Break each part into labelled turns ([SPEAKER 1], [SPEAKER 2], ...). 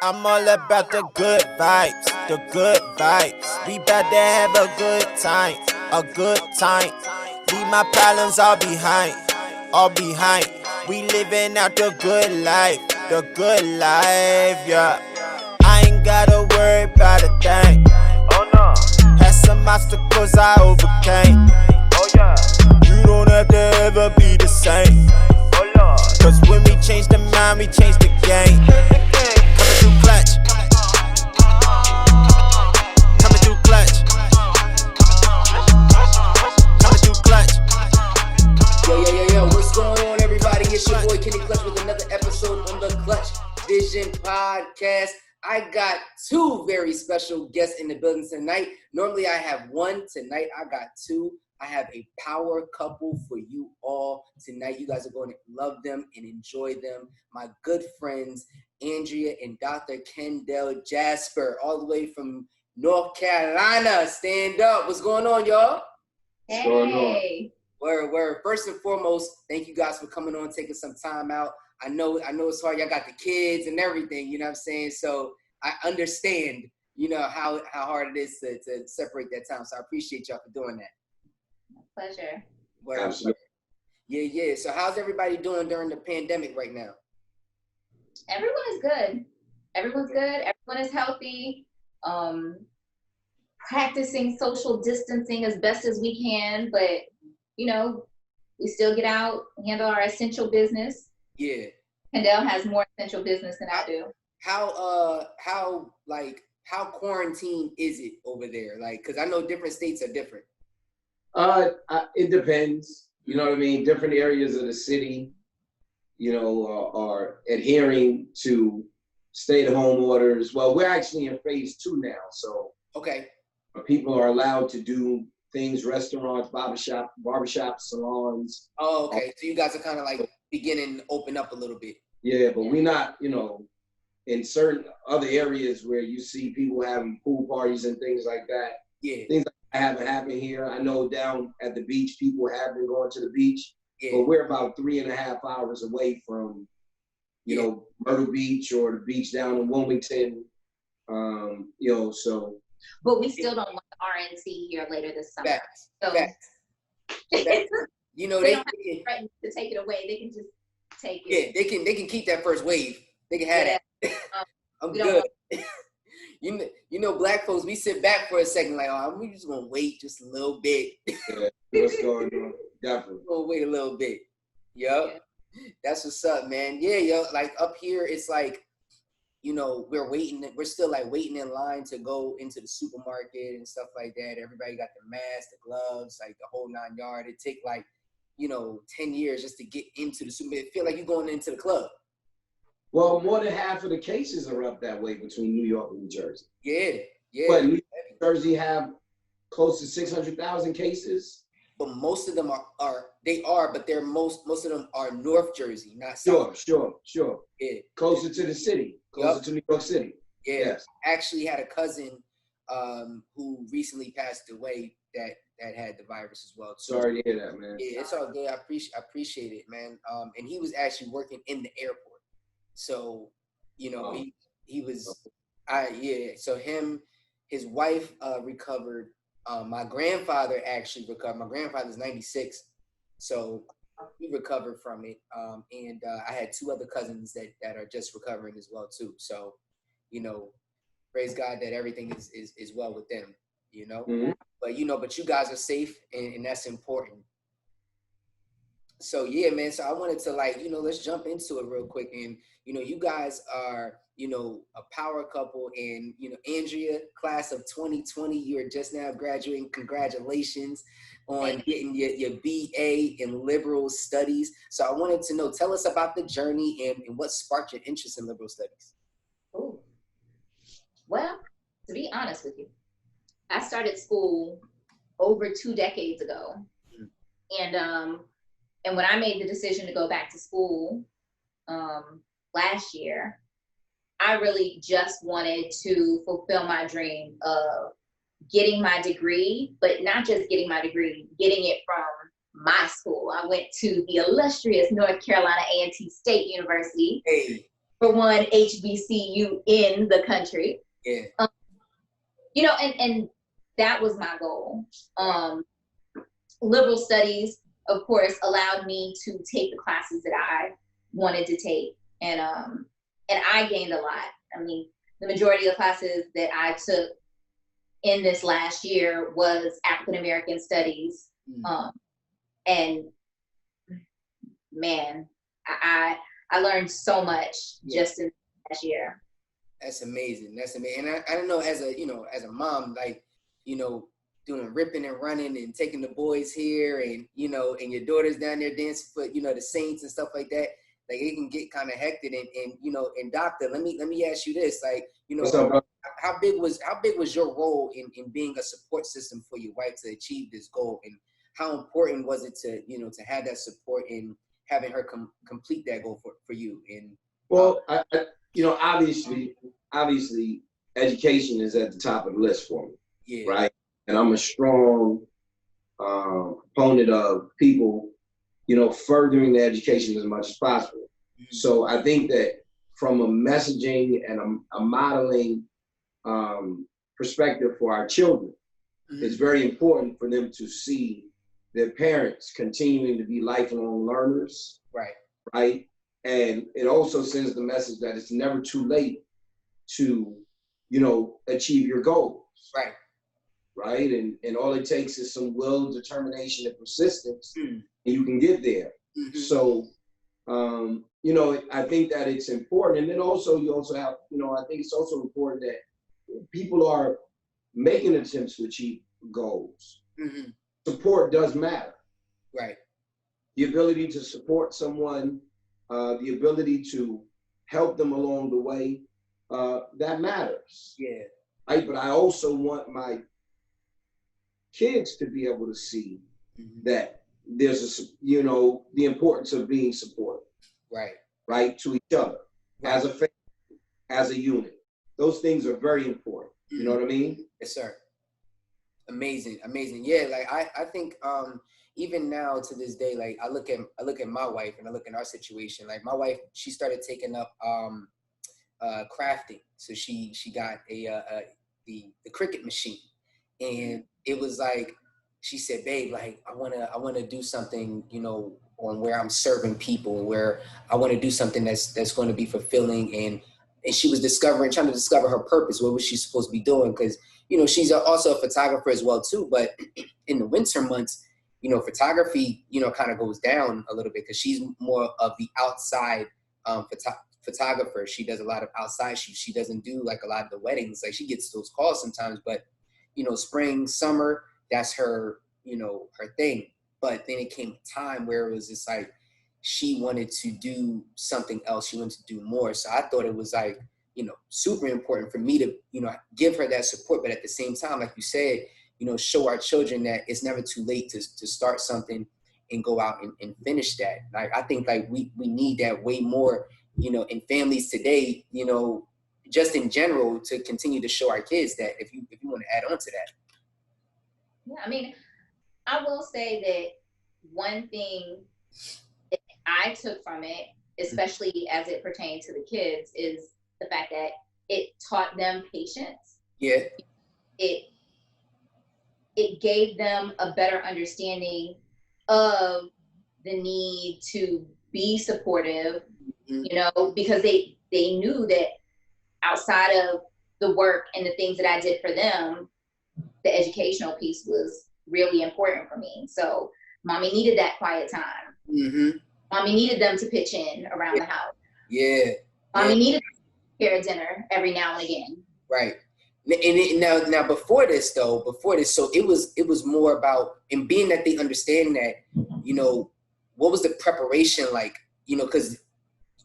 [SPEAKER 1] I'm all about the good vibes, the good vibes. We bout to have a good time, a good time. Leave my problems all behind, all behind. We living out the good life, yeah. I ain't gotta worry about a thing. Oh no. Had some obstacles I overcame. Oh yeah. You don't have to ever be the same. Oh Lord. Cause when we change the mind, we change the game. Coming through clutch. Coming through clutch. Coming through clutch.
[SPEAKER 2] Yo, what's going on, everybody? It's your boy Kenny Clutch with another episode on the Clutchvision podcast. I got two very special guests in the building tonight. Normally I have one. Tonight I got two. I have a power couple for you all tonight. You guys are going to love them and enjoy them. My good friends, Andrea and Dr.Kendell, Jasper, all the way from North Carolina. Stand up. What's going on, y'all?
[SPEAKER 3] Hey.
[SPEAKER 2] What's going on? Word. First and foremost, thank you guys for coming on, taking some time out. I know it's hard. Y'all got the kids and everything, you know what I'm saying? So I understand, how hard it is to separate that time. So I appreciate y'all for doing that.
[SPEAKER 3] Pleasure.
[SPEAKER 2] Word.
[SPEAKER 4] Absolutely.
[SPEAKER 2] Yeah. So how's everybody doing during the pandemic right now?
[SPEAKER 3] Everyone is good. Everyone's good. Everyone is healthy. Practicing social distancing as best as we can, but we still get out, handle our essential business.
[SPEAKER 2] Yeah.
[SPEAKER 3] Kendell has more essential business than I do.
[SPEAKER 2] How quarantine is it over there? Like, cause I know different states are different.
[SPEAKER 4] It depends. You know what I mean? Different areas of the city, are adhering to stay-at-home orders. Well, we're actually in phase 2 now, so
[SPEAKER 2] okay.
[SPEAKER 4] People are allowed to do things, restaurants, barbershop, salons.
[SPEAKER 2] Oh, okay. So you guys are kind of like beginning to open up a little bit.
[SPEAKER 4] Yeah, but we're not, in certain other areas where you see people having pool parties and things like that.
[SPEAKER 2] Yeah.
[SPEAKER 4] Things like that haven't happened here. I know down at the beach, people have been going to the beach,
[SPEAKER 2] yeah.
[SPEAKER 4] But we're about 3.5 hours away from, Myrtle Beach or the beach down in Wilmington. So.
[SPEAKER 3] But we still don't want the RNC here later this summer.
[SPEAKER 2] Facts.
[SPEAKER 3] So
[SPEAKER 2] Facts.
[SPEAKER 3] they
[SPEAKER 2] don't
[SPEAKER 3] have to threaten to take it away. They can just take it.
[SPEAKER 2] Yeah, they can keep that first wave. They can have that. I'm good. Black folks, we sit back for a second, like, we just gonna wait just a little bit.
[SPEAKER 4] Yeah, what's going on? Definitely.
[SPEAKER 2] We'll wait a little bit. Yup. Yeah. That's what's up, man. Yeah, yo, like up here, it's like, we're still like waiting in line to go into the supermarket and stuff like that. Everybody got the masks, the gloves, like the whole 9 yards. It take like, 10 years just to get into the supermarket. It feel like you're going into the club.
[SPEAKER 4] Well, more than half of the cases are up that way between New York and New Jersey.
[SPEAKER 2] Yeah.
[SPEAKER 4] But New Jersey have close to 600,000 cases.
[SPEAKER 2] But most of them but most of them are North Jersey, not South.
[SPEAKER 4] Sure.
[SPEAKER 2] Yeah.
[SPEAKER 4] Closer to the city, closer to New York City.
[SPEAKER 2] Yeah.
[SPEAKER 4] Yes.
[SPEAKER 2] I actually had a cousin who recently passed away that had the virus as well. So,
[SPEAKER 4] sorry to hear that, man.
[SPEAKER 2] Yeah, it's all good. I appreciate it, man. And he was actually working in the airport. So, he was So his wife recovered. My grandfather actually recovered. My grandfather's 96, so he recovered from it. And I had 2 other cousins that are just recovering as well too. So, praise God that everything is well with them.
[SPEAKER 4] Mm-hmm.
[SPEAKER 2] But you guys are safe, and that's important. So yeah, man. So I wanted to let's jump into it real quick. And you guys are a power couple, and Andrea, class of 2020, you're just now graduating. Congratulations on getting your BA in liberal studies. So I wanted to know, tell us about the journey and what sparked your interest in liberal studies.
[SPEAKER 3] Oh, well, to be honest with you, I started school over 2 decades ago, and when I made the decision to go back to school last year, I really just wanted to fulfill my dream of getting my degree, but not just getting my degree, getting it from my school. I went to the illustrious North Carolina A&T State University.
[SPEAKER 2] Hey.
[SPEAKER 3] for one HBCU in the country.
[SPEAKER 2] Yeah.
[SPEAKER 3] You know, and that was my goal. Liberal studies, of course, allowed me to take the classes that I wanted to take, and I gained a lot. I mean, the majority of the classes that I took in this last year was African American studies, and man, I learned so much just in last year.
[SPEAKER 2] That's amazing. That's amazing. And I don't know, as a mom, like, doing ripping and running and taking the boys here, and and your daughter's down there dancing for the Saints and stuff like that. Like, it can get kind of hectic. And doctor, let me ask you this, like, how big was your role in being a support system for your wife to achieve this goal, and how important was it to to have that support in having her complete that goal for you? And
[SPEAKER 4] well, obviously, education is at the top of the list for me.
[SPEAKER 2] Yeah.
[SPEAKER 4] Right. And I'm a strong proponent of people, furthering their education as much as possible. Mm-hmm. So I think that from a messaging and a modeling perspective for our children, mm-hmm. it's very important for them to see their parents continuing to be lifelong learners.
[SPEAKER 2] Right.
[SPEAKER 4] Right. And it also sends the message that it's never too late to, achieve your goals.
[SPEAKER 2] Right.
[SPEAKER 4] Right. And all it takes is some will, determination, and persistence, and you can get there. Mm-hmm. So, I think that it's important. And then also, you also have, I think it's also important that people are making attempts to achieve goals. Mm-hmm. Support does matter.
[SPEAKER 2] Right.
[SPEAKER 4] The ability to support someone, the ability to help them along the way, that matters.
[SPEAKER 2] Yeah.
[SPEAKER 4] Right. But I also want my kids to be able to see that there's the importance of being supportive. Right. To each other, as a family, as a unit. Those things are very important. You know what I mean?
[SPEAKER 2] Yes, sir. Amazing. Yeah, like I think even now to this day, like I look at my wife and I look at our situation. Like, my wife, she started taking up crafting. So she got the Cricut machine, and it was like, she said, babe, like I wanna do something, on where I'm serving people, where I want to do something that's going to be fulfilling. And she was trying to discover her purpose. What was she supposed to be doing? Because, she's also a photographer as well too. But in the winter months, photography, kind of goes down a little bit, because she's more of the outside photographer. She does a lot of outside shoots. She doesn't do like a lot of the weddings. Like, she gets those calls sometimes, but spring, summer, that's her, her thing. But then it came a time where it was just like, she wanted to do something else. She wanted to do more. So I thought it was like, super important for me to, give her that support. But at the same time, like you said, show our children that it's never too late to start something and go out and finish that. Like, I think like we need that way more, in families today, just in general, to continue to show our kids that. If you want to add on to that.
[SPEAKER 3] Yeah, I mean, I will say that one thing that I took from it, especially as it pertained to the kids, is the fact that it taught them patience.
[SPEAKER 2] Yeah.
[SPEAKER 3] It gave them a better understanding of the need to be supportive, because they knew that outside of the work and the things that I did for them, the educational piece was really important for me. So mommy needed that quiet time. Mm-hmm. Mommy needed them to pitch in around the house.
[SPEAKER 2] Yeah.
[SPEAKER 3] Mommy needed to prepare dinner every now and again.
[SPEAKER 2] Right. And now before this, so it was more about, and being that they understand that, what was the preparation like, because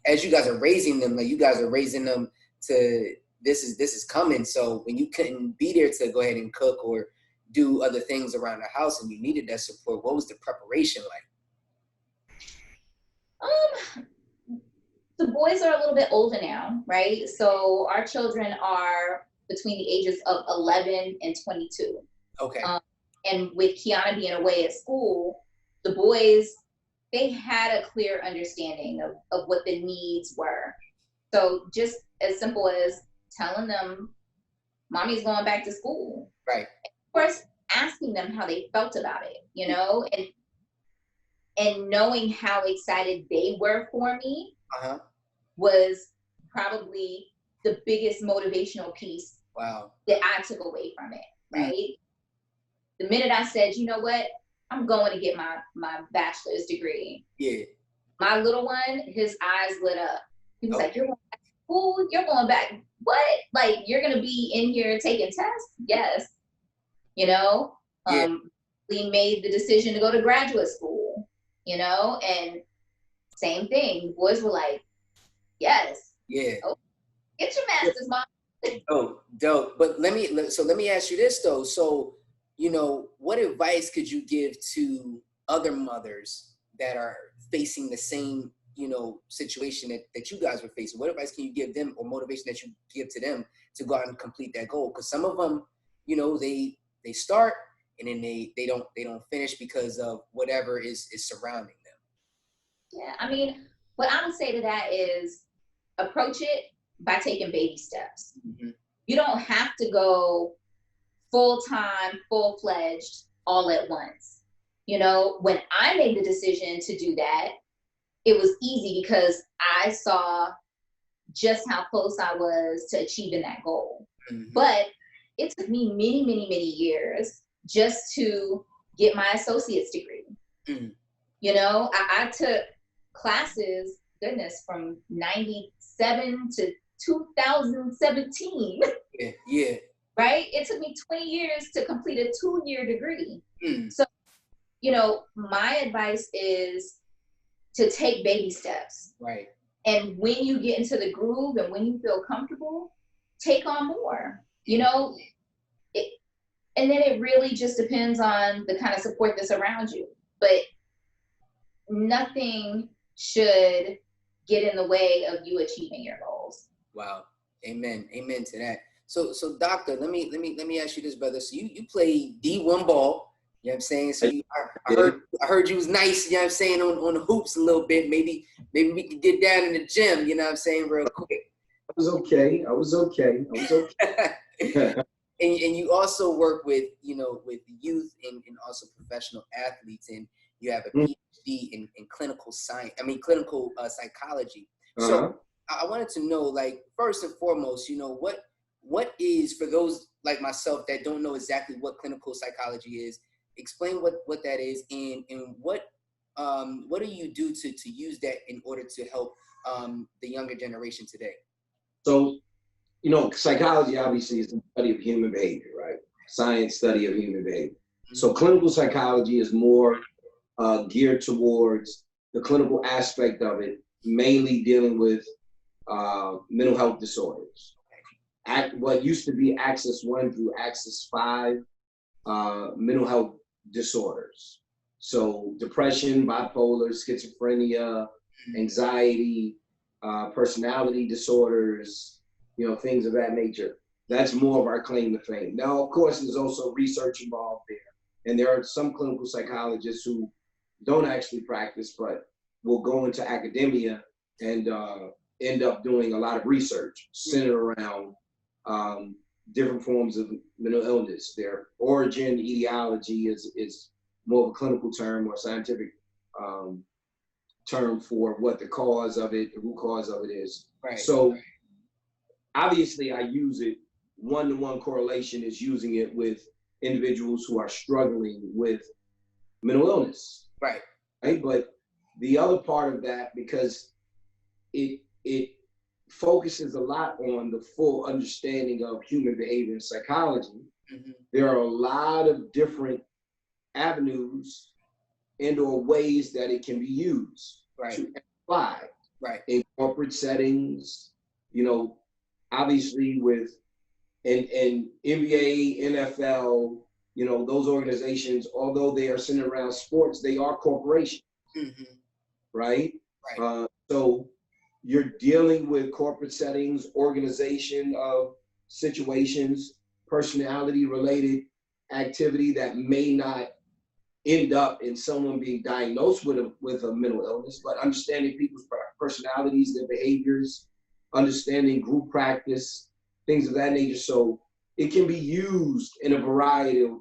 [SPEAKER 2] as you guys are raising them, like, you guys are raising them to, this is coming. So when you couldn't be there to go ahead and cook or do other things around the house, and you needed that support, what was the preparation like?
[SPEAKER 3] The boys are a little bit older now, right? So our children are between the ages of 11 and 22.
[SPEAKER 2] Okay.
[SPEAKER 3] And with Kiana being away at school, the boys, they had a clear understanding of what the needs were. So just as simple as telling them mommy's going back to school.
[SPEAKER 2] Right.
[SPEAKER 3] Of course, asking them how they felt about it, you know, and knowing how excited they were for me was probably the biggest motivational piece that I took away from it, right? The minute I said, you know what, I'm going to get my bachelor's degree.
[SPEAKER 2] Yeah.
[SPEAKER 3] My little one, his eyes lit up. He was like, you're going back to school? You're going back? What? Like, you're going to be in here taking tests? Yes. You know, we made the decision to go to graduate school, you know, and same thing. The boys were like, yes.
[SPEAKER 2] Yeah.
[SPEAKER 3] Oh, get your master's, mom.
[SPEAKER 2] Oh, dope. But let me ask you this though. So, you know, what advice could you give to other mothers that are facing the same, you know, situation that you guys were facing? What advice can you give them, or motivation that you give to them to go out and complete that goal? Because some of them, you know, they start and then they don't finish because of whatever is surrounding them.
[SPEAKER 3] Yeah, I mean, what I would say to that is approach it by taking baby steps. You don't have to go full-time, full-fledged all at once. You know, when I made the decision to do that, it was easy because I saw just how close I was to achieving that goal. But it took me many, many, many years just to get my associate's degree. You know, I took classes, goodness, from 97 to 2017.
[SPEAKER 2] Yeah.
[SPEAKER 3] Right? It took me 20 years to complete a 2-year degree. So, you know, my advice is to take baby steps.
[SPEAKER 2] Right.
[SPEAKER 3] And when you get into the groove and when you feel comfortable, take on more. You know, and then it really just depends on the kind of support that's around you. But nothing should get in the way of you achieving your goals.
[SPEAKER 2] Wow. Amen. Amen to that. So doctor, let me ask you this, brother. So you play D1 ball, you know what I'm saying? So I heard you was nice, you know what I'm saying, on the hoops a little bit. Maybe we could get down in the gym, you know what I'm saying, real quick.
[SPEAKER 4] I was okay.
[SPEAKER 2] And you also work with, you know, with youth and also professional athletes, and you have a PhD in clinical science, clinical psychology. So I wanted to know, like, first and foremost, you know, what is, for those like myself that don't know exactly what clinical psychology is, explain what that is, and what do you do to use that in order to help the younger generation today?
[SPEAKER 4] So, you know, psychology obviously is the study of human behavior, right? Science study of human behavior. So clinical psychology is more geared towards the clinical aspect of it, mainly dealing with mental health disorders. What used to be Axis 1 through Axis 5, mental health disorders. So depression, bipolar, schizophrenia, anxiety, personality disorders, you know, things of that nature. That's more of our claim to fame. Now, of course, there's also research involved there. And there are some clinical psychologists who don't actually practice, but will go into academia and end up doing a lot of research centered around different forms of mental illness. Their origin, etiology is more of a clinical term or scientific term for what the cause of it, the root cause of it is.
[SPEAKER 2] Right.
[SPEAKER 4] So obviously I use it, one-to-one correlation is using it with individuals who are struggling with mental illness.
[SPEAKER 2] Right.
[SPEAKER 4] Right. But the other part of that, because it focuses a lot on the full understanding of human behavior and psychology, there are a lot of different avenues and or ways that it can be used to apply in corporate settings, you know, obviously with in NBA, NFL, you know, those organizations, although they are centered around sports, they are corporations, right? So you're dealing with corporate settings, organization of situations, personality-related activity that may not end up in someone being diagnosed with a mental illness, but understanding people's personalities, their behaviors, understanding group practice, things of that nature. So it can be used in a variety of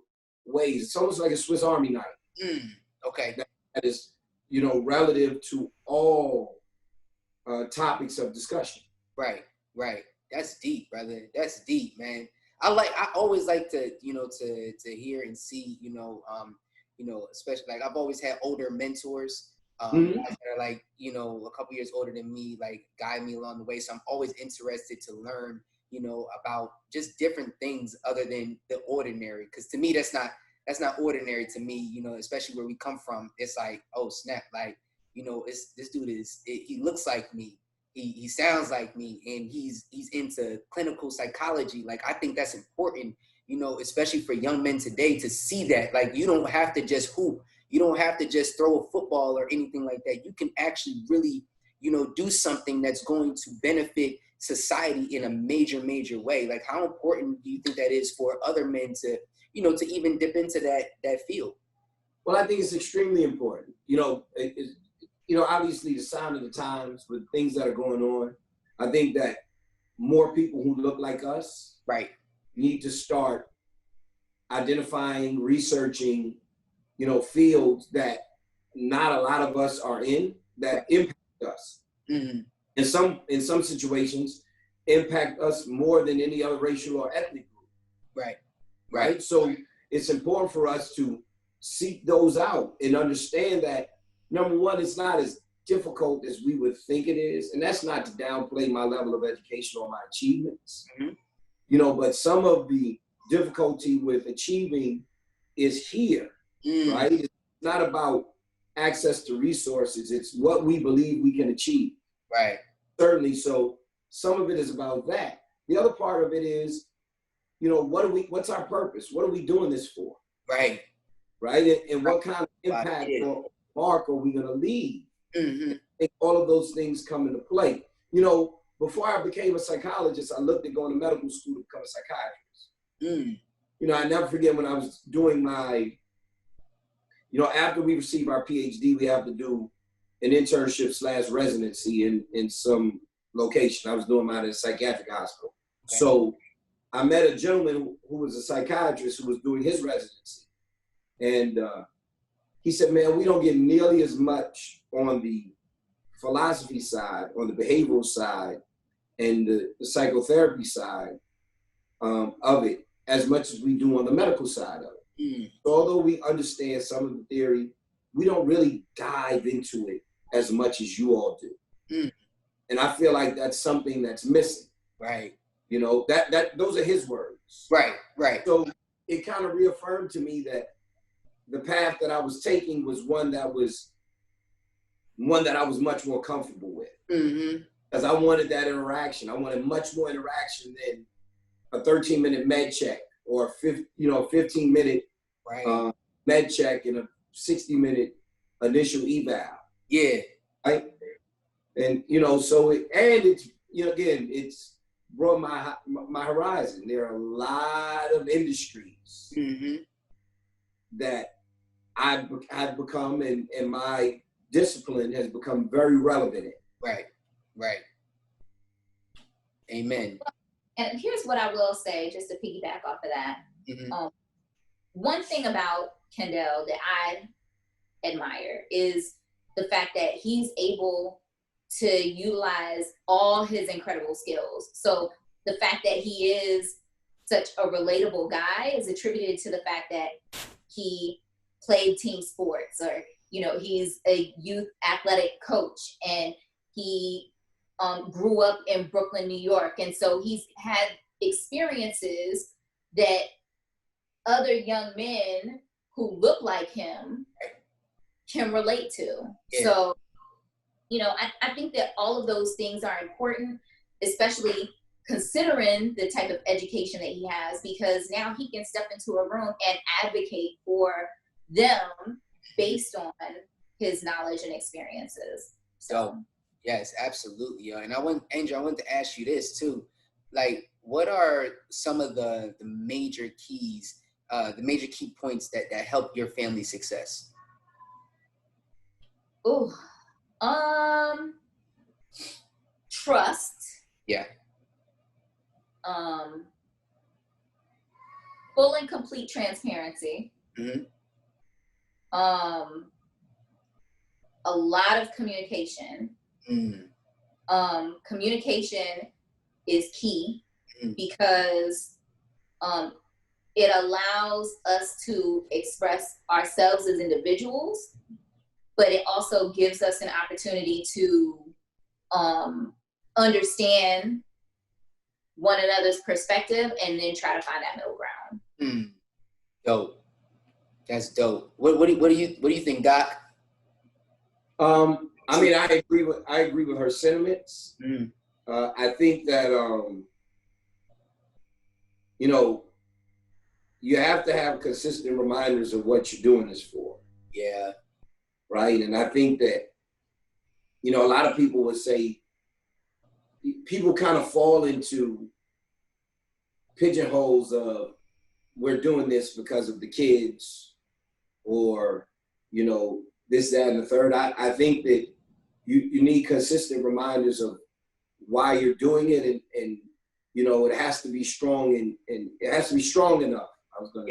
[SPEAKER 4] ways. It's almost like a Swiss Army knife.
[SPEAKER 2] Okay.
[SPEAKER 4] That is, relative to all topics of discussion.
[SPEAKER 2] Right. That's deep, brother. That's deep, man. I always like to, to hear and see, especially like I've always had older mentors, guys that are like, a couple years older than me, like guide me along the way. So I'm always interested to learn, about just different things other than the ordinary. Cause to me, that's not ordinary to me, especially where we come from. It's like, oh snap. Like, this dude he looks like me. He sounds like me, and he's into clinical psychology. Like, I think that's important, especially for young men today, to see that. Like, you don't have to just hoop. You don't have to just throw a football or anything like that. You can actually really, do something that's going to benefit society in a major, major way. Like, how important do you think that is for other men to, to even dip into that field?
[SPEAKER 4] Well, I think it's extremely important. Obviously the sign of the times with things that are going on. I think that more people who look like us need to start identifying, researching, fields that not a lot of us are in that impact us. In some situations, impact us more than any other racial or ethnic group. Right. So it's important for us to seek those out and understand that, number one, it's not as difficult as we would think it is. And that's not to downplay my level of education or my achievements. But some of the difficulty with achieving is here, right? It's not about access to resources. It's what we believe we can achieve.
[SPEAKER 2] Right.
[SPEAKER 4] Certainly. So some of it is about that. The other part of it is, what's our purpose? What are we doing this for?
[SPEAKER 2] Right.
[SPEAKER 4] And what kind of impact or mark are we going to leave? I think all of those things come into play. Before I became a psychologist, I looked at going to medical school to become a psychiatrist. I never forget when I was doing my, after we receive our PhD, we have to do an internship / residency in some location. I was doing mine at a psychiatric hospital. Okay. So I met a gentleman who was a psychiatrist who was doing his residency. And he said, man, we don't get nearly as much on the philosophy side, on the behavioral side, and the psychotherapy side of it as much as we do on the medical side of it. So although we understand some of the theory, we don't really dive into it as much as you all do. And I feel like that's something that's missing.
[SPEAKER 2] Right.
[SPEAKER 4] That those are his words.
[SPEAKER 2] Right.
[SPEAKER 4] So it kind of reaffirmed to me that the path that I was taking was one that I was much more comfortable with. Because I wanted that interaction. I wanted much more interaction than a 13-minute med check or a 15-minute med check and a 60-minute initial eval.
[SPEAKER 2] Yeah.
[SPEAKER 4] Right? And so it's brought my horizon. There are a lot of industries that I've become and my discipline has become very relevant in.
[SPEAKER 2] Right. Amen.
[SPEAKER 3] And here's what I will say, just to piggyback off of that. One thing about Kendell that I admire is the fact that he's able to utilize all his incredible skills. So the fact that he is such a relatable guy is attributed to the fact that he played team sports, or he's a youth athletic coach, and he grew up in Brooklyn, New York, and so he's had experiences that other young men who look like him can relate to. So I think that all of those things are important, especially considering the type of education that he has, because now he can step into a room and advocate for them based on his knowledge and experiences. So
[SPEAKER 2] yes, absolutely. And Andrea, I want to ask you this too. Like, what are some of the major keys, the major key points that help your family success?
[SPEAKER 3] Trust. full and complete transparency.
[SPEAKER 2] Mhm.
[SPEAKER 3] A lot of communication. Communication is key because it allows us to express ourselves as individuals, but it also gives us an opportunity to understand one another's perspective and then try to find that middle ground.
[SPEAKER 2] Dope. That's dope. What do you think, Doc?
[SPEAKER 4] I mean, I agree with her sentiments. I think that you know, you have to have consistent reminders of what you're doing this for.
[SPEAKER 2] Yeah.
[SPEAKER 4] Right. And I think that, you know, a lot of people would say people kind of fall into pigeonholes of we're doing this because of the kids or, you know, this, that, and the third. I think that you need consistent reminders of why you're doing it, and you know, it has to be strong and it has to be strong enough. I was gonna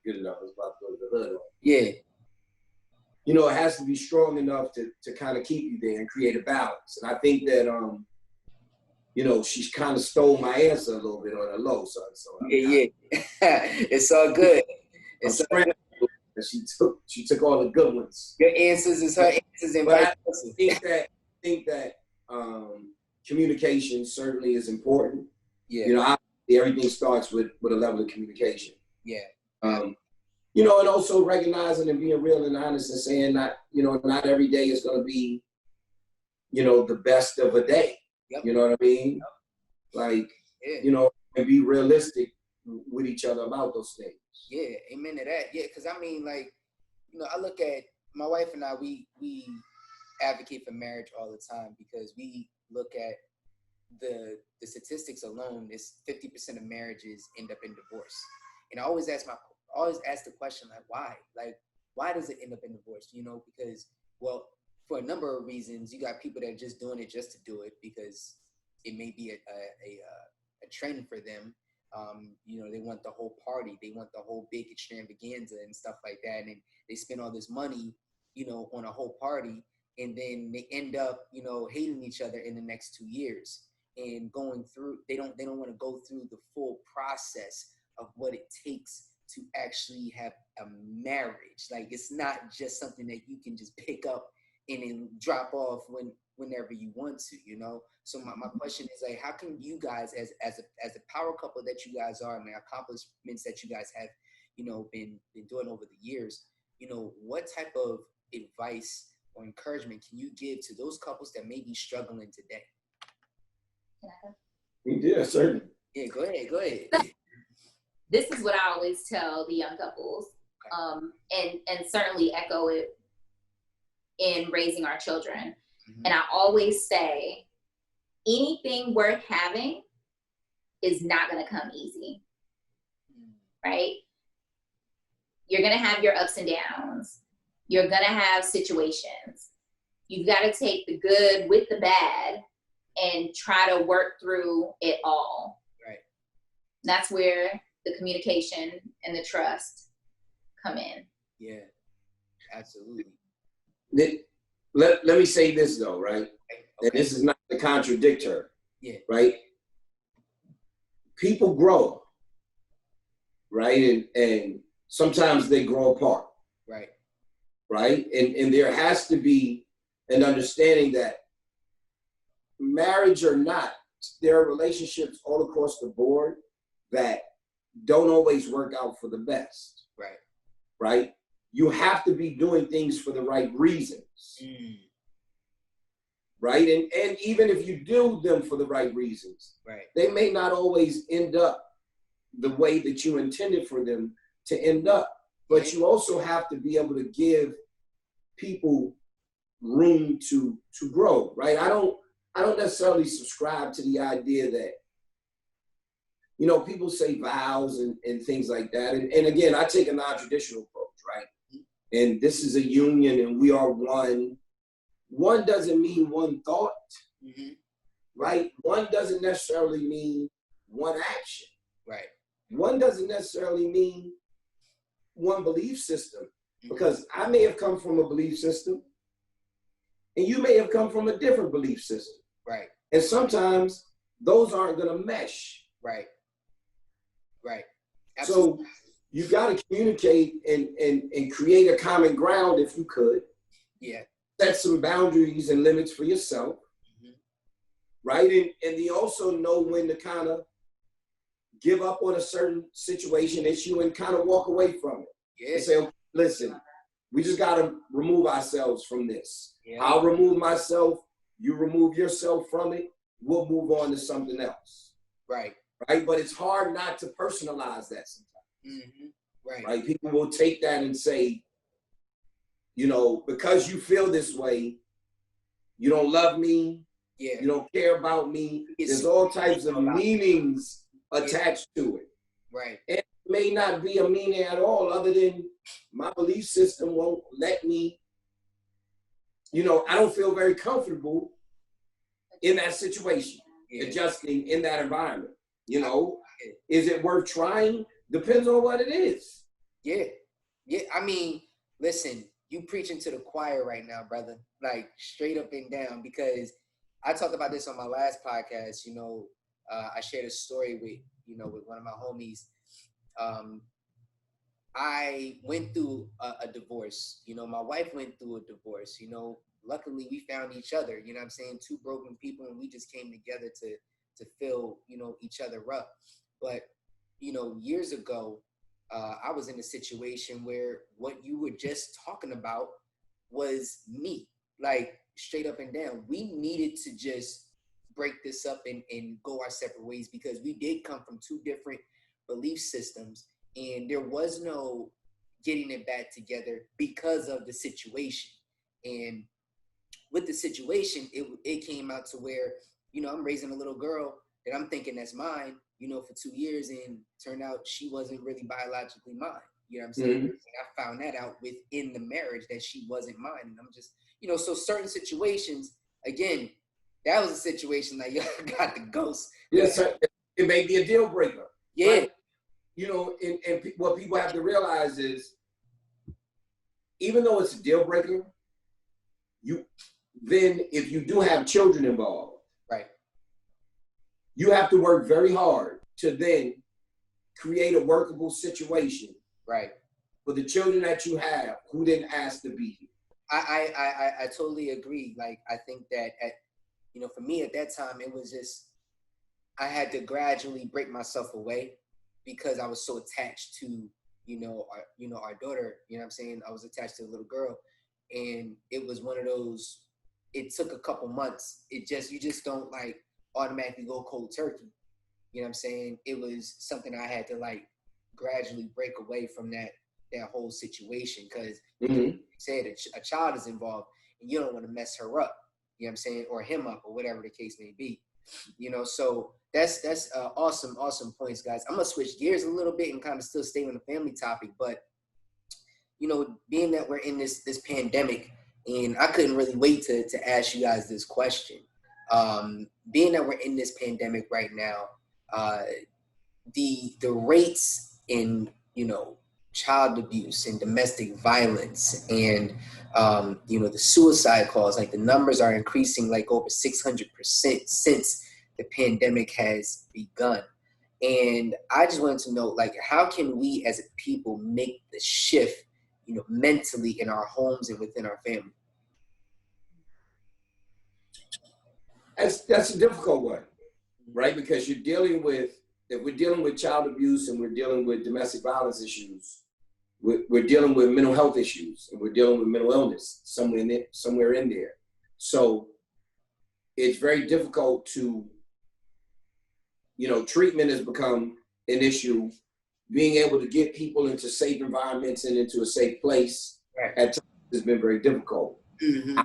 [SPEAKER 4] good enough. I was about to go to the hood.
[SPEAKER 2] Yeah.
[SPEAKER 4] You know, it has to be strong enough to kind of keep you there and create a balance. And I think that you know, she's kind of stole my answer a little bit on the low, son. So
[SPEAKER 2] yeah. It's all good. It's all good.
[SPEAKER 4] She took all the good ones.
[SPEAKER 2] Your answers is her answers, and
[SPEAKER 4] I think that communication certainly is important.
[SPEAKER 2] Yeah.
[SPEAKER 4] You know, obviously everything starts with a level of communication.
[SPEAKER 2] Yeah.
[SPEAKER 4] You know, and also recognizing and being real and honest and saying not every day is going to be, you know, the best of a day.
[SPEAKER 2] Yep.
[SPEAKER 4] You know what I mean? Yep. Like, you know, and be realistic with each other about those things.
[SPEAKER 2] Yeah, amen to that. Yeah, because I mean, like, you know, I look at my wife and I, we advocate for marriage all the time because we look at the statistics alone is 50% of marriages end up in divorce. And I always ask the question, like, why? Like, why does it end up in divorce? You know, because, well, for a number of reasons, you got people that are just doing it just to do it because it may be a trend for them. You know, they want the whole party. They want the whole big extravaganza and stuff like that. And they spend all this money, you know, on a whole party. And then they end up, you know, hating each other in the next 2 years and going through, they don't want to go through the full process of what it takes to actually have a marriage. Like, it's not just something that you can just pick up and then drop off whenever you want to, you know? So my question is, like, how can you guys, as a power couple that you guys are and the accomplishments that you guys have, you know, been doing over the years, you know, what type of advice or encouragement can you give to those couples that may be struggling today?
[SPEAKER 4] Yeah, certainly.
[SPEAKER 2] Yeah, go ahead.
[SPEAKER 3] This is what I always tell the young couples, and certainly echo it in raising our children. And I always say, anything worth having is not going to come easy, right? You're going to have your ups and downs. You're going to have situations. You've got to take the good with the bad and try to work through it all.
[SPEAKER 2] Right.
[SPEAKER 3] That's where the communication and the trust come in.
[SPEAKER 2] Yeah, absolutely.
[SPEAKER 4] Let me say this though, right?
[SPEAKER 2] Okay.
[SPEAKER 4] And this is not to contradict her.
[SPEAKER 2] Yeah.
[SPEAKER 4] Right? People grow, right? And sometimes they grow apart.
[SPEAKER 2] Right.
[SPEAKER 4] Right? And there has to be an understanding that marriage or not, there are relationships all across the board that don't always work out for the best.
[SPEAKER 2] Right.
[SPEAKER 4] Right? You have to be doing things for the right reasons. Right? And even if you do them for the right reasons,
[SPEAKER 2] right,
[SPEAKER 4] they may not always end up the way that you intended for them to end up. But
[SPEAKER 2] right.
[SPEAKER 4] You also have to be able to give people room to grow, right? I don't necessarily subscribe to the idea that, you know, people say vows and things like that. And again, I take a non-traditional approach, right? And this is a union and we are one. One doesn't mean one thought, right? One doesn't necessarily mean one action.
[SPEAKER 2] Right.
[SPEAKER 4] one doesn't necessarily mean one belief system, because I may have come from a belief system and you may have come from a different belief system.
[SPEAKER 2] Right.
[SPEAKER 4] And sometimes those aren't going to mesh.
[SPEAKER 2] Right. Absolutely.
[SPEAKER 4] So you got to communicate and create a common ground if you could.
[SPEAKER 2] Yeah.
[SPEAKER 4] Set some boundaries and limits for yourself. Right. And you also know when to kind of give up on a certain situation, issue, and kind of walk away from it.
[SPEAKER 2] Yeah.
[SPEAKER 4] And say, okay, listen, we just got to remove ourselves from this.
[SPEAKER 2] Yeah.
[SPEAKER 4] I'll remove myself. You remove yourself from it. We'll move on to something else.
[SPEAKER 2] Right.
[SPEAKER 4] Right. But it's hard not to personalize that sometimes. Right. People will take that and say, you know, because you feel this way, you don't love me.
[SPEAKER 2] Yeah.
[SPEAKER 4] You don't care about me. There's all types of meanings attached to it.
[SPEAKER 2] Right.
[SPEAKER 4] And it may not be a meaning at all, other than my belief system won't let me, you know, I don't feel very comfortable in that situation, adjusting in that environment. You know, is it worth trying? Depends on what it is.
[SPEAKER 2] Yeah. I mean, listen, you preaching to the choir right now, brother, like straight up and down, because I talked about this on my last podcast. You know, I shared a story with one of my homies. I went through a divorce. You know, my wife went through a divorce. You know, luckily we found each other. You know what I'm saying? Two broken people, and we just came together to fill, you know, each other up. But, you know, years ago, I was in a situation where what you were just talking about was me, like straight up and down. We needed to just break this up and go our separate ways, because we did come from two different belief systems, and there was no getting it back together because of the situation. And with the situation, it came out to where, you know, I'm raising a little girl that I'm thinking that's mine, you know, for 2 years, and turned out she wasn't really biologically mine. You know what I'm saying? And I found that out within the marriage, that she wasn't mine. And I'm just, you know, so certain situations, again, that was a situation that y'all got the ghost.
[SPEAKER 4] Yes, sir. It may be a deal breaker.
[SPEAKER 2] Yeah.
[SPEAKER 4] Right? You know, and what people have to realize is, even though it's a deal breaker, then if you do have children involved,
[SPEAKER 2] right,
[SPEAKER 4] you have to work very hard to then create a workable situation,
[SPEAKER 2] right,
[SPEAKER 4] for the children that you have who didn't ask to be here.
[SPEAKER 2] I totally agree. Like, I think that you know, for me at that time, it was just, I had to gradually break myself away, because I was so attached to, you know, our daughter. You know what I'm saying? I was attached to a little girl, and it was one of those. It took a couple months. You just don't like automatically go cold turkey. You know what I'm saying? It was something I had to like gradually break away from that whole situation, because you said a child is involved, and you don't want to mess her up. You know what I'm saying? Or him up, or whatever the case may be. You know, so that's awesome points, guys. I'm gonna switch gears a little bit and kind of still stay on the family topic, but you know, being that we're in this pandemic, and I couldn't really wait to ask you guys this question. Being that we're in this pandemic right now, the rates in, you know, child abuse and domestic violence, and you know, the suicide calls, like the numbers are increasing like over 600% since the pandemic has begun. And I just wanted to know, like, how can we as a people make the shift, you know, mentally in our homes and within our family?
[SPEAKER 4] That's a difficult one, right? Because if we're dealing with child abuse and we're dealing with domestic violence issues, we're dealing with mental health issues, and we're dealing with mental illness somewhere in there. So it's very difficult to, you know, treatment has become an issue. Being able to get people into safe environments and into a safe place at times has been very difficult.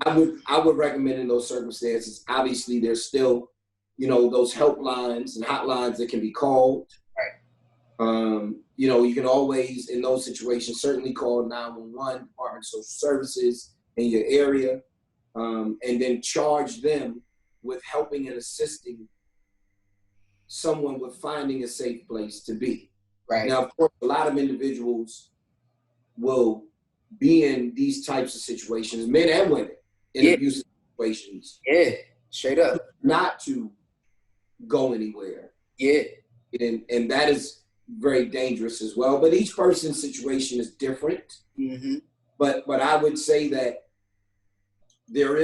[SPEAKER 4] I would recommend in those circumstances, obviously there's still, you know, those helplines and hotlines that can be called. You know, you can always, in those situations, certainly call 911, Department of Social Services in your area, and then charge them with helping and assisting someone with finding a safe place to be.
[SPEAKER 2] Right.
[SPEAKER 4] Now, of course, a lot of individuals will be in these types of situations, men and women, in abusive situations.
[SPEAKER 2] Yeah, straight up.
[SPEAKER 4] Not to go anywhere.
[SPEAKER 2] Yeah.
[SPEAKER 4] And that is very dangerous as well. But each person's situation is different.
[SPEAKER 2] Mm-hmm.
[SPEAKER 4] But I would say that there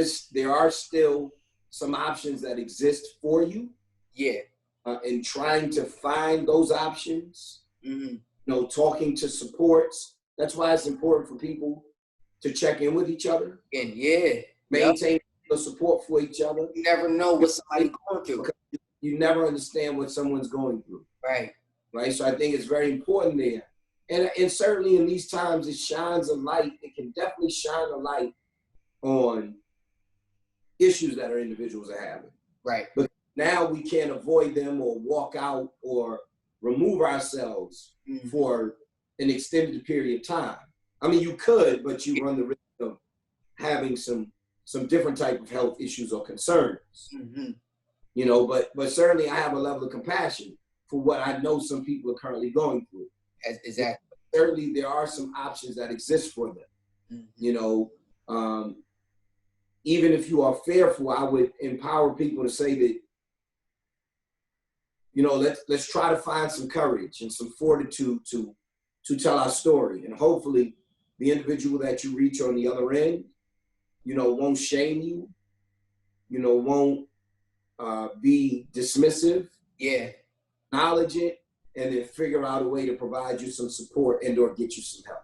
[SPEAKER 4] are still some options that exist for you.
[SPEAKER 2] Yeah.
[SPEAKER 4] And trying to find those options,
[SPEAKER 2] mm-hmm.
[SPEAKER 4] Talking to supports. That's why it's important for people to check in with each other.
[SPEAKER 2] And
[SPEAKER 4] maintain the support for each other.
[SPEAKER 2] You never know what somebody's going through.
[SPEAKER 4] You never understand what someone's going through.
[SPEAKER 2] Right.
[SPEAKER 4] So I think it's very important there. And certainly in these times, it shines a light. It can definitely shine a light on issues that our individuals are having.
[SPEAKER 2] Right.
[SPEAKER 4] But now we can't avoid them or walk out or remove ourselves for an extended period of time. I mean, you could, but you run the risk of having some different type of health issues or concerns. But certainly I have a level of compassion for what I know some people are currently going through.
[SPEAKER 2] Exactly.
[SPEAKER 4] Certainly there are some options that exist for them. Even if you are fearful, I would empower people to say that, let's try to find some courage and some fortitude to tell our story. And hopefully the individual that you reach on the other end, won't shame you, won't be dismissive.
[SPEAKER 2] Yeah.
[SPEAKER 4] Acknowledge it, and then figure out a way to provide you some support and or get you some help.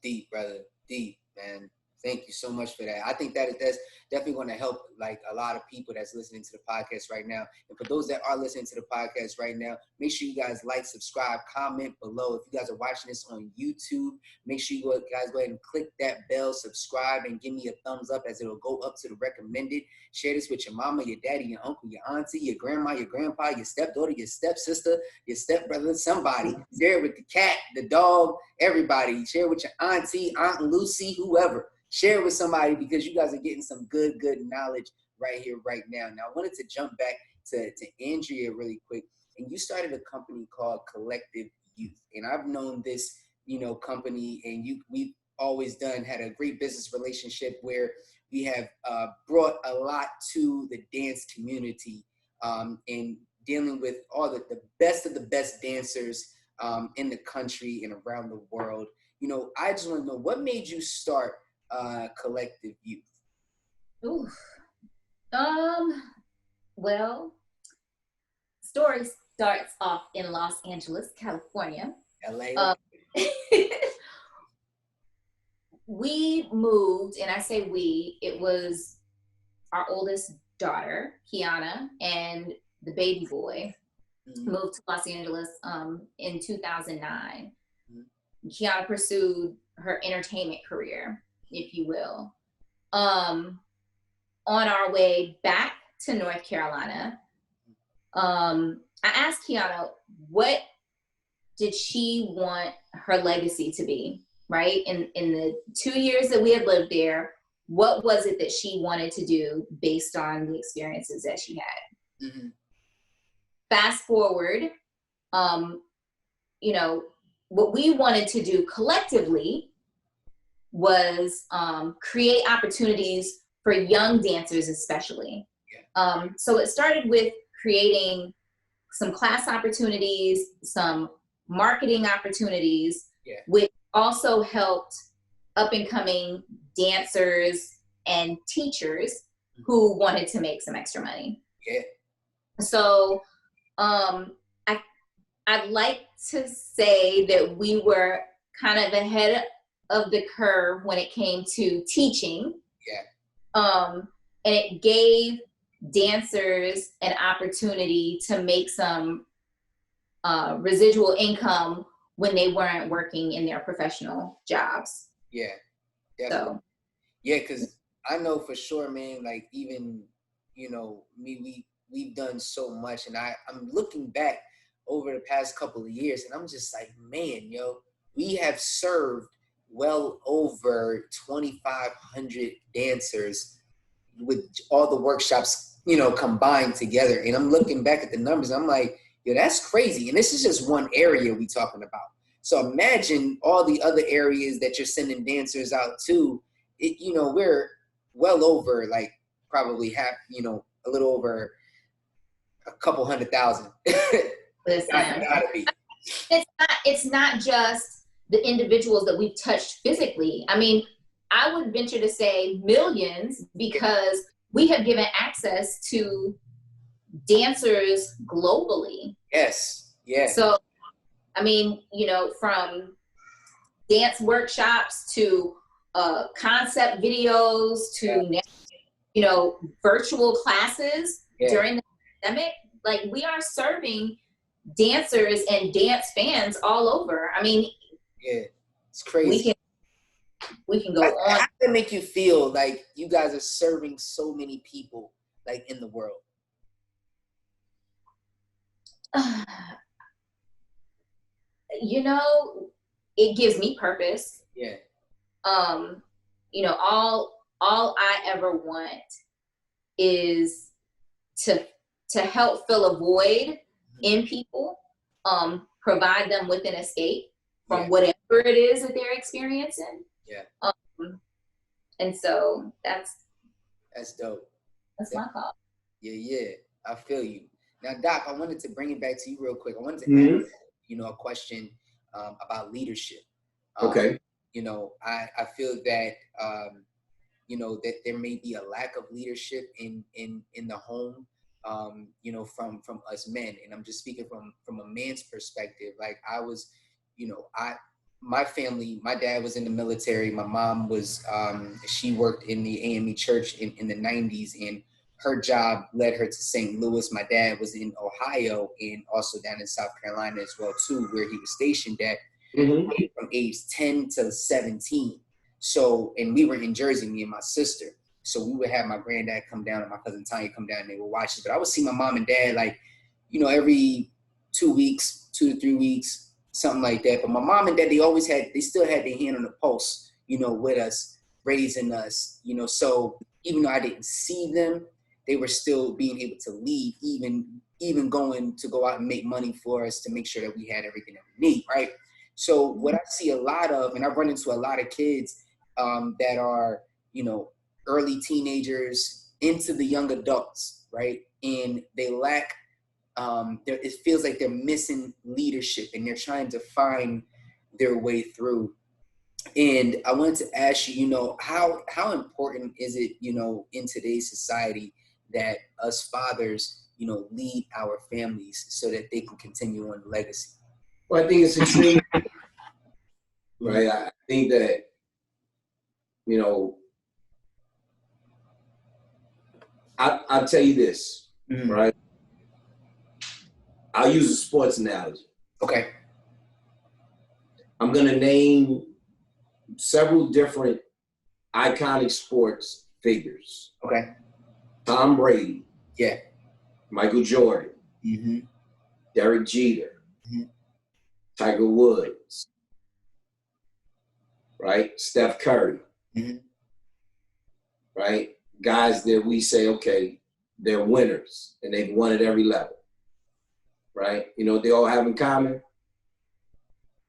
[SPEAKER 2] Deep, brother. Deep, man. Thank you so much for that. I think that's definitely going to help like a lot of people that's listening to the podcast right now. And for those that are listening to the podcast right now, make sure you guys like, subscribe, comment below. If you guys are watching this on YouTube, make sure you guys go ahead and click that bell, subscribe, and give me a thumbs up as it'll go up to the recommended. Share this with your mama, your daddy, your uncle, your auntie, your grandma, your grandpa, your stepdaughter, your stepsister, your stepbrother, somebody. Share it with the cat, the dog, everybody. Share it with your auntie, Aunt Lucy, whoever. Share it with somebody because you guys are getting some good knowledge right here, right now. Now, I wanted to jump back to Andrea really quick. And you started a company called Collective Youth. And I've known this, company, and we've always had a great business relationship where we have brought a lot to the dance community and dealing with all the best of the best dancers in the country and around the world. I just want to know, what made you start Collective Youth?
[SPEAKER 3] Ooh. Well, story starts off in Los Angeles, California.
[SPEAKER 2] LA.
[SPEAKER 3] We moved, and I say we, it was our oldest daughter, Kiana, and the baby boy moved to Los Angeles in 2009. Kiana pursued her entertainment career, if you will. On our way back to North Carolina, I asked Kiana, what did she want her legacy to be, right? In the 2 years that we had lived there, what was it that she wanted to do based on the experiences that she had? Fast forward, what we wanted to do collectively was create opportunities for young dancers, especially. So it started with creating some class opportunities, some marketing opportunities, which also helped up-and-coming dancers and teachers who wanted to make some extra money. So I'd like to say that we were kind of ahead of the curve when it came to teaching. And it gave dancers an opportunity to make some residual income when they weren't working in their professional jobs.
[SPEAKER 2] Definitely. Because I know for sure, man, like even, we've done so much, and I'm looking back over the past couple of years, and I'm just like, man, we have served well over 2,500 dancers with all the workshops, combined together. And I'm looking back at the numbers. I'm like, Yeah, that's crazy. And this is just one area we talking about. So imagine all the other areas that you're sending dancers out to. We're well over, like, probably half, a little over a couple 100,000.
[SPEAKER 3] Listen,
[SPEAKER 2] Gotta be.
[SPEAKER 3] it's not just the individuals that we've touched physically. I mean, I would venture to say millions, because we have given access to dancers globally.
[SPEAKER 2] Yes. Yeah.
[SPEAKER 3] So, I mean, from dance workshops to concept videos to, virtual classes during the pandemic, like, we are serving dancers and dance fans all over. I mean,
[SPEAKER 2] yeah, it's crazy.
[SPEAKER 3] We can go on.
[SPEAKER 2] How does it make you feel like you guys are serving so many people, like, in the world?
[SPEAKER 3] It gives me purpose.
[SPEAKER 2] Yeah.
[SPEAKER 3] All I ever want is to help fill a void in people, provide them with an escape from whatever it is that they're experiencing.
[SPEAKER 2] Yeah.
[SPEAKER 3] And so that's
[SPEAKER 2] dope.
[SPEAKER 3] That's my call.
[SPEAKER 2] Yeah. I feel you. Now, Doc, I wanted to bring it back to you real quick. I wanted to ask, a question about leadership.
[SPEAKER 4] Okay.
[SPEAKER 2] I feel that, that there may be a lack of leadership in the home, from us men. And I'm just speaking from a man's perspective. Like, I was, my family, my dad was in the military. My mom was, she worked in the AME church in the 90s, and her job led her to St. Louis. My dad was in Ohio and also down in South Carolina as well, too, where he was stationed at from age 10 to 17. So, and we were in Jersey, me and my sister. So we would have my granddad come down and my cousin Tanya come down and they would watch it. But I would see my mom and dad, like, every 2 weeks, 2 to 3 weeks, something like that. But my mom and dad, they still had their hand on the pulse, with us, raising us, so even though I didn't see them, they were still being able to lead, even going to go out and make money for us to make sure that we had everything that we need, right? So what I see a lot of, and I've run into a lot of kids that are, early teenagers into the young adults, right? And they lack, it feels like they're missing leadership and they're trying to find their way through. And I wanted to ask you, how important is it, in today's society that us fathers, lead our families so that they can continue on the legacy?
[SPEAKER 4] Well, I think it's extremely right. I think that, I'll tell you this, right? I'll use a sports analogy.
[SPEAKER 2] Okay.
[SPEAKER 4] I'm going to name several different iconic sports figures.
[SPEAKER 2] Okay.
[SPEAKER 4] Tom Brady.
[SPEAKER 2] Yeah.
[SPEAKER 4] Michael Jordan. Derek Jeter. Tiger Woods. Right? Steph Curry. Right? Guys that we say, okay, they're winners and they've won at every level. Right? You know what they all have in common?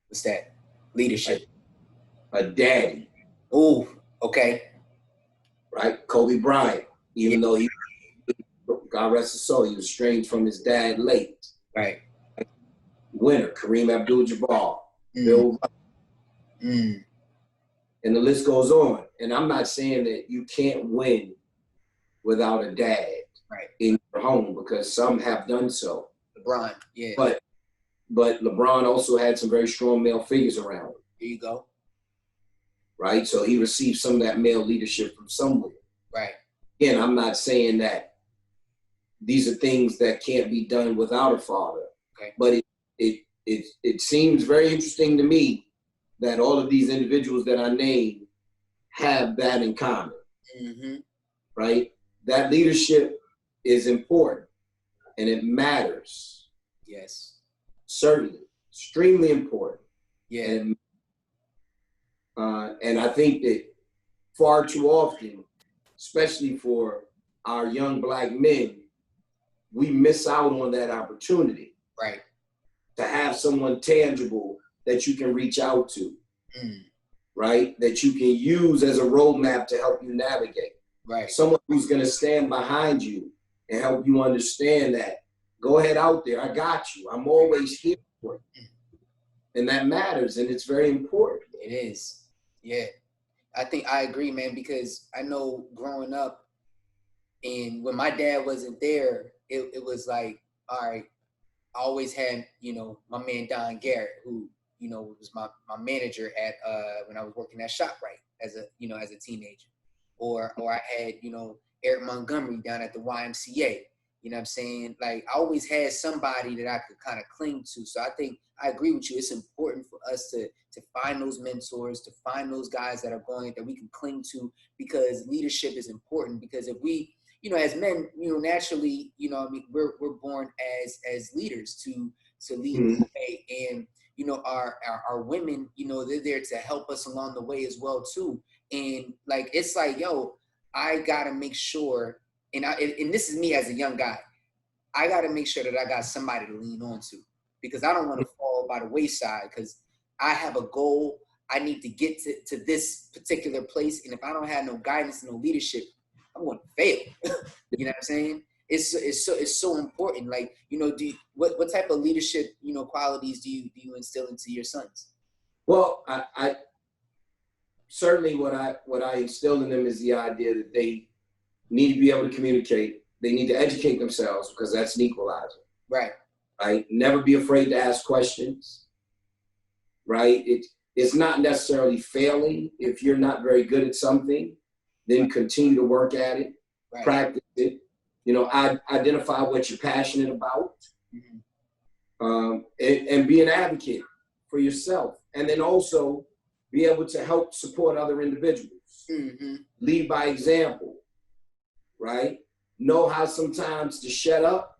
[SPEAKER 2] What's that? Leadership.
[SPEAKER 4] A daddy.
[SPEAKER 2] Ooh, okay.
[SPEAKER 4] Right? Kobe Bryant, even though he, God rest his soul, he was estranged from his dad late.
[SPEAKER 2] Right.
[SPEAKER 4] Winner, Kareem Abdul-Jabbar, Bill, and the list goes on. And I'm not saying that you can't win without a dad in your home, because some have done so.
[SPEAKER 2] LeBron, yeah.
[SPEAKER 4] But LeBron also had some very strong male figures around him.
[SPEAKER 2] There you go.
[SPEAKER 4] Right? So he received some of that male leadership from somewhere.
[SPEAKER 2] Right.
[SPEAKER 4] Again, I'm not saying that these are things that can't be done without a father.
[SPEAKER 2] Okay.
[SPEAKER 4] But it seems very interesting to me that all of these individuals that I named have that in common. Right? That leadership is important and it matters.
[SPEAKER 2] Yes.
[SPEAKER 4] Certainly. Extremely important.
[SPEAKER 2] Yeah.
[SPEAKER 4] And I think that far too often, especially for our young Black men, we miss out on that opportunity.
[SPEAKER 2] Right.
[SPEAKER 4] To have someone tangible that you can reach out to, right? That you can use as a roadmap to help you navigate.
[SPEAKER 2] Right.
[SPEAKER 4] Someone who's going to stand behind you and help you understand that. Go ahead out there. I got you. I'm always here for you. And that matters, and it's very important.
[SPEAKER 2] It is. Yeah. I think I agree, man, because I know growing up and when my dad wasn't there, it was like, all right, I always had, my man Don Garrett, who, was my manager at when I was working at ShopRite as a teenager. Or I had, Eric Montgomery down at the YMCA. You know what I'm saying? Like, I always had somebody that I could kind of cling to. So I think I agree with you. It's important for us to find those mentors, to find those guys that we can cling to, because leadership is important. Because if we, as men, naturally, we're born as leaders to lead the way. And, our women, they're there to help us along the way as well too. And like, it's like, yo, I gotta make sure, and this is me as a young guy, I gotta make sure that I got somebody to lean on to, because I don't want to fall by the wayside, because I have a goal. I need to get to this particular place. And if I don't have no guidance, no leadership, I'm going to fail. You know what I'm saying? It's so important. Like, what type of leadership, qualities do you instill into your sons?
[SPEAKER 4] Well, I certainly what I instill in them is the idea that they need to be able to communicate. They need to educate themselves, because that's an equalizer.
[SPEAKER 2] Right.
[SPEAKER 4] Right. Never be afraid to ask questions. Right. It's not necessarily failing. If you're not very good at something, then continue to work at it,
[SPEAKER 2] right.
[SPEAKER 4] Practice it. Identify what you're passionate about, and be an advocate for yourself. And then also be able to help support other individuals. Lead by example, right? Know how sometimes to shut up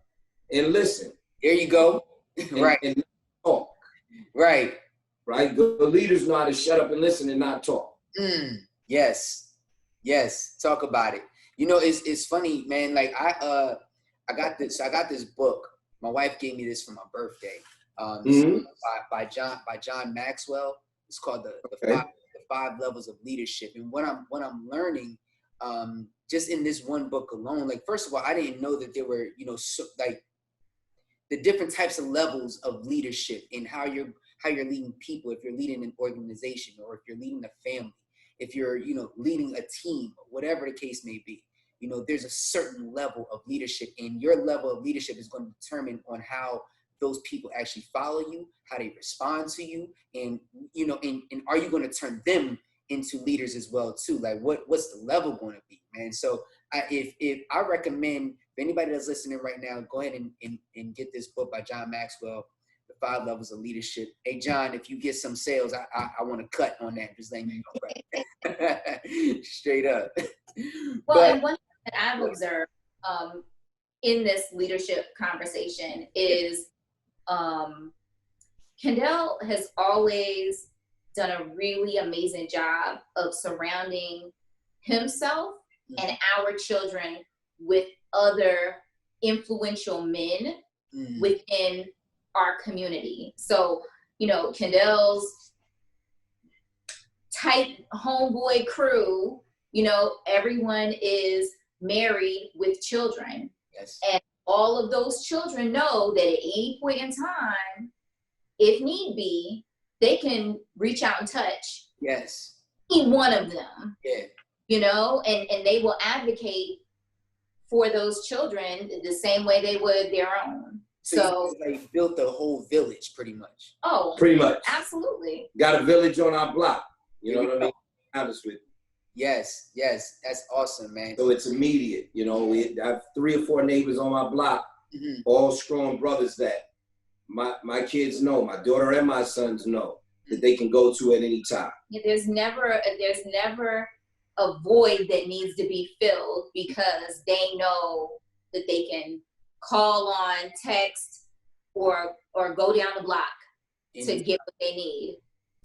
[SPEAKER 4] and listen.
[SPEAKER 2] There you go. Right.
[SPEAKER 4] And talk.
[SPEAKER 2] Right.
[SPEAKER 4] Right. Good leaders know how to shut up and listen and not talk.
[SPEAKER 2] Yes. Talk about it. It's funny, man. Like I got this book. My wife gave me this for my birthday. By John Maxwell. It's called the five levels of leadership. And what I'm learning, just in this one book alone, like, first of all, I didn't know that there were, like, the different types of levels of leadership and how you're leading people. If you're leading an organization, or if you're leading a family, if you're, leading a team, whatever the case may be, there's a certain level of leadership, and your level of leadership is going to determine on how those people actually follow you, how they respond to you, and, and are you going to turn them into leaders as well too? Like, what's the level going to be, man? So if I recommend, if anybody that's listening right now, go ahead and get this book by John Maxwell, The 5 Levels of Leadership. Hey, John, if you get some sales, I want to cut on that. Just letting you know, right? Straight up.
[SPEAKER 3] Well, and one thing that I've observed in this leadership conversation is Kendell has always done a really amazing job of surrounding himself and our children with other influential men within our community. So, Kendell's tight homeboy crew, everyone is married with children.
[SPEAKER 2] Yes.
[SPEAKER 3] And all of those children know that at any point in time, if need be, they can reach out and touch any one of them.
[SPEAKER 2] Yeah.
[SPEAKER 3] And they will advocate for those children the same way they would their own. So
[SPEAKER 2] they built the whole village pretty much.
[SPEAKER 3] Oh,
[SPEAKER 4] pretty much.
[SPEAKER 3] Absolutely.
[SPEAKER 4] Got a village on our block. You know what I mean? Honest with you.
[SPEAKER 2] Yes. That's awesome, man.
[SPEAKER 4] So it's immediate. I have 3 or 4 neighbors on my block, all strong brothers that my kids know, my daughter and my sons know that they can go to at any time.
[SPEAKER 3] Yeah, there's never a void that needs to be filled, because they know that they can call on, text, or go down the block to get what they need.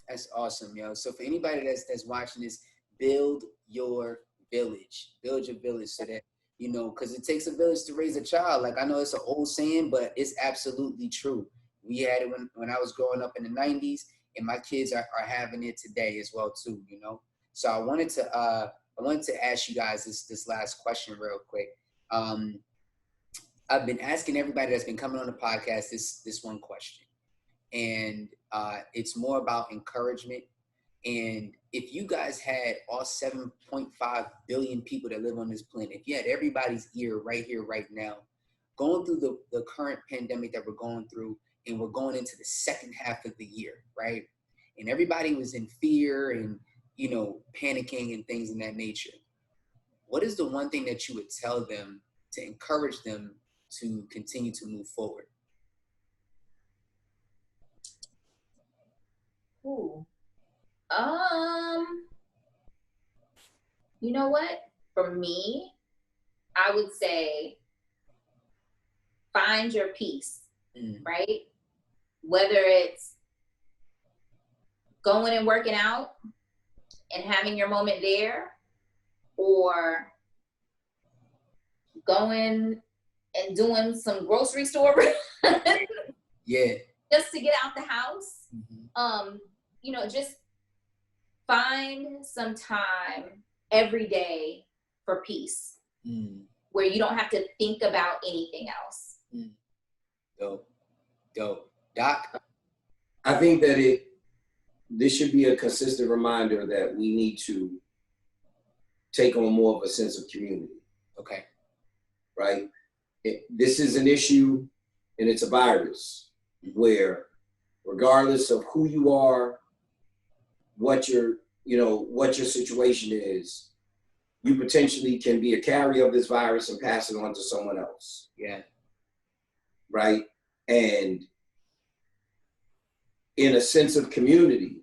[SPEAKER 2] That's awesome, yo. So for anybody that's watching this, build your village. Build your village so that, you know, because it takes a village to raise a child. Like, I know it's an old saying, but it's absolutely true. We had it when I was growing up in the 90s, and my kids are having it today as well too, you know. So I wanted to ask you guys this last question real quick. I've been asking everybody that's been coming on the podcast this one question, and it's more about encouragement. And if you guys had all 7.5 billion people that live on this planet, if you had everybody's ear right here, right now, going through the current pandemic that we're going through, and we're going into the second half of the year, right? And everybody was in fear and, you know, panicking and things in that nature. What is the one thing that you would tell them to encourage them to continue to move forward?
[SPEAKER 3] Ooh. You know what? For me, I would say find your peace, right? Whether it's going and working out and having your moment there, or going and doing some grocery store
[SPEAKER 2] Yeah.
[SPEAKER 3] just to get out the house. You know, just find some time every day for peace, where you don't have to think about anything else.
[SPEAKER 2] Dope. Doc?
[SPEAKER 4] I think that this should be a consistent reminder that we need to take on more of a sense of community.
[SPEAKER 2] Okay.
[SPEAKER 4] Right? This is an issue, and it's a virus where, regardless of who you are, what your situation is, you potentially can be a carrier of this virus and pass it on to someone else.
[SPEAKER 2] Yeah.
[SPEAKER 4] Right? And in a sense of community,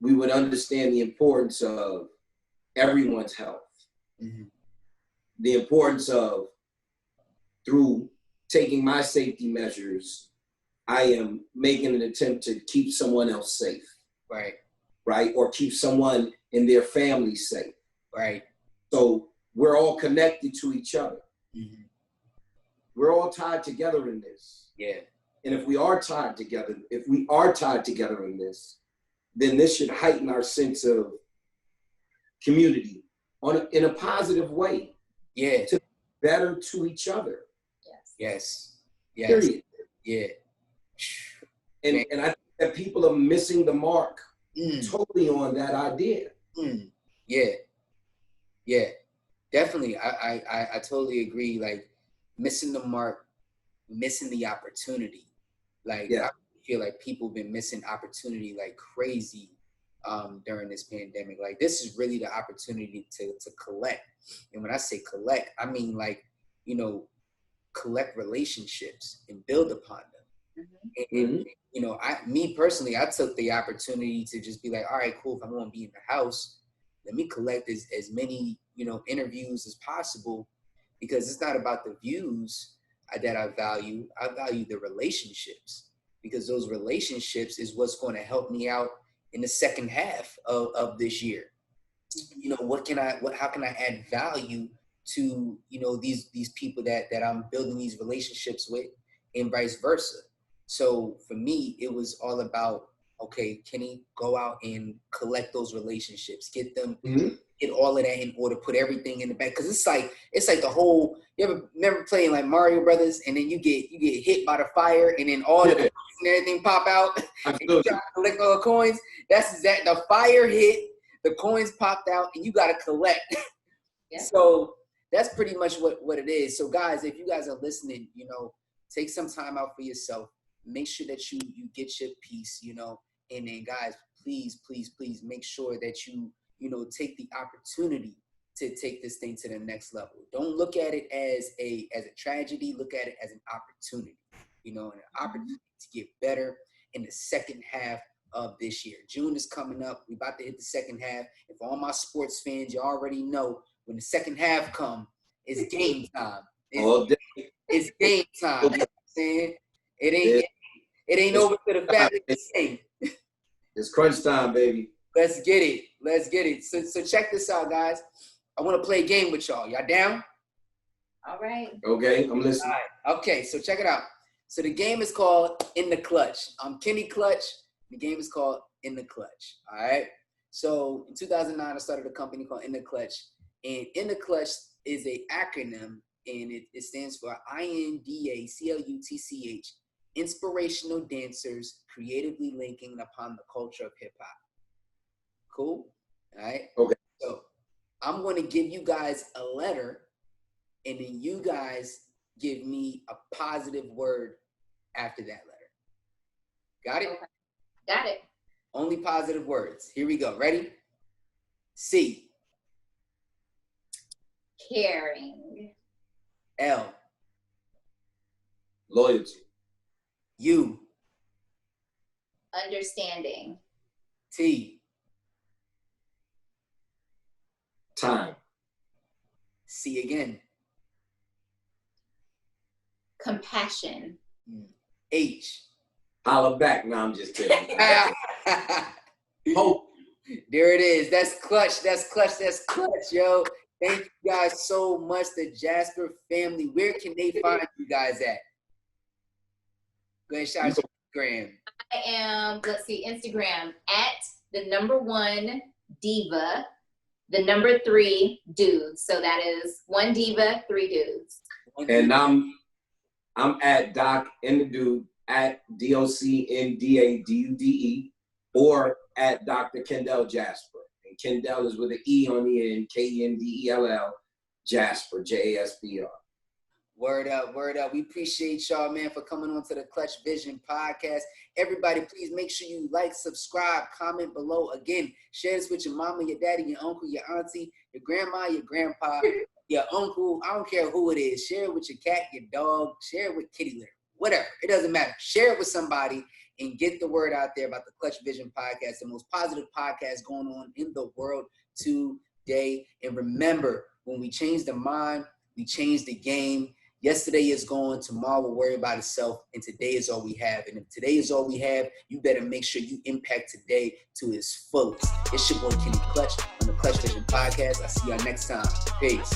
[SPEAKER 4] we would understand the importance of everyone's health. The importance of, through taking my safety measures, I am making an attempt to keep someone else safe. Right? Or keep someone in their family safe.
[SPEAKER 2] Right.
[SPEAKER 4] So we're all connected to each other. We're all tied together in this.
[SPEAKER 2] Yeah.
[SPEAKER 4] And if we are tied together in this, then this should heighten our sense of community in a positive way.
[SPEAKER 2] Yeah.
[SPEAKER 4] To be better to each other.
[SPEAKER 2] Yes.
[SPEAKER 4] Period.
[SPEAKER 2] Yeah.
[SPEAKER 4] And I think that people are missing the mark totally on that idea.
[SPEAKER 2] Yeah. Definitely. I totally agree. Like, missing the mark, missing the opportunity. Like, I feel like people have been missing opportunity like crazy during this pandemic. Like, this is really the opportunity to collect. And when I say collect, I mean, like, you know, collect relationships and build upon them. And you know, me personally, I took the opportunity to just be like, all right, cool. If I'm going to be in the house, let me collect as many, you know, interviews as possible, because it's not about the views that I value. I value the relationships, because those relationships is what's going to help me out in the second half of this year. You know, how can I add value to, you know, these people that I'm building these relationships with, and vice versa. So for me, it was all about, okay, can he go out and collect those relationships, get them, get all of that in order, put everything in the back. Cause it's like the whole, you ever remember playing like Mario Brothers, and then you get hit by the fire, and then all the coins and everything pop out, and you try to collect all the coins. That's exact. The fire hit, the coins popped out, and you got to collect. So that's pretty much what it is. So guys, if you guys are listening, you know, take some time out for yourself. Make sure that you get your peace, you know, and then guys, please make sure that you know, take the opportunity to take this thing to the next level. Don't look at it as a tragedy. Look at it as an opportunity, you know, an opportunity to get better in the second half of this year. June is coming up. We're about to hit the second half. And for all my sports fans, you already know when the second half comes, it's game time. It's game time. You know what I'm saying? It ain't over to the family.
[SPEAKER 4] It's crunch time, baby.
[SPEAKER 2] Let's get it. So check this out, guys. I want to play a game with y'all. Y'all down?
[SPEAKER 3] All right.
[SPEAKER 4] Okay, I'm
[SPEAKER 2] All
[SPEAKER 4] listening.
[SPEAKER 2] right. Okay, so check it out. So the game is called In the Clutch. I'm Kenny Clutch. The game is called In the Clutch. All right. So in 2009, I started a company called In the Clutch. And In the Clutch is an acronym, and it stands for INDACLUTCH, Inspirational Dancers Creatively Linking Upon the Culture of Hip Hop. Cool? All right.
[SPEAKER 4] Okay.
[SPEAKER 2] So I'm going to give you guys a letter, and then you guys give me a positive word after that letter. Got it?
[SPEAKER 3] Okay. Got it.
[SPEAKER 2] Only positive words. Here we go. Ready? C.
[SPEAKER 3] Caring.
[SPEAKER 2] L.
[SPEAKER 4] Loyalty.
[SPEAKER 2] U.
[SPEAKER 3] Understanding.
[SPEAKER 2] T.
[SPEAKER 4] Time.
[SPEAKER 2] C again.
[SPEAKER 3] Compassion.
[SPEAKER 2] H.
[SPEAKER 4] Holla back. No, I'm just kidding. Hope.
[SPEAKER 2] There it is. That's clutch. That's clutch. That's clutch, yo. Thank you guys so much, the Jasper family. Where can they find you guys at? Go ahead, shout out your Instagram.
[SPEAKER 3] I am, let's see, Instagram at @1 diva, 3 dudes. So that is 1 diva, 3 dudes.
[SPEAKER 4] And I'm at Doc in the Dude at DOCNDADUDE or at Dr.Kendell Jasper. And Kendell is with an E on the end, KENDELL, Jasper, JASPR.
[SPEAKER 2] Word up, word up. We appreciate y'all, man, for coming on to the Clutchvision podcast. Everybody, please make sure you like, subscribe, comment below. Again, share this with your mama, your daddy, your uncle, your auntie, your grandma, your grandpa, your uncle. I don't care who it is. Share it with your cat, your dog. Share it with kitty litter. Whatever. It doesn't matter. Share it with somebody and get the word out there about the Clutchvision podcast, the most positive podcast going on in the world today. And remember, when we change the mind, we change the game. Yesterday is gone, tomorrow will worry about itself, and today is all we have. And if today is all we have, you better make sure you impact today to its fullest. It's your boy Kenny Clutch on the Clutchvision podcast. I'll see y'all next time. Peace.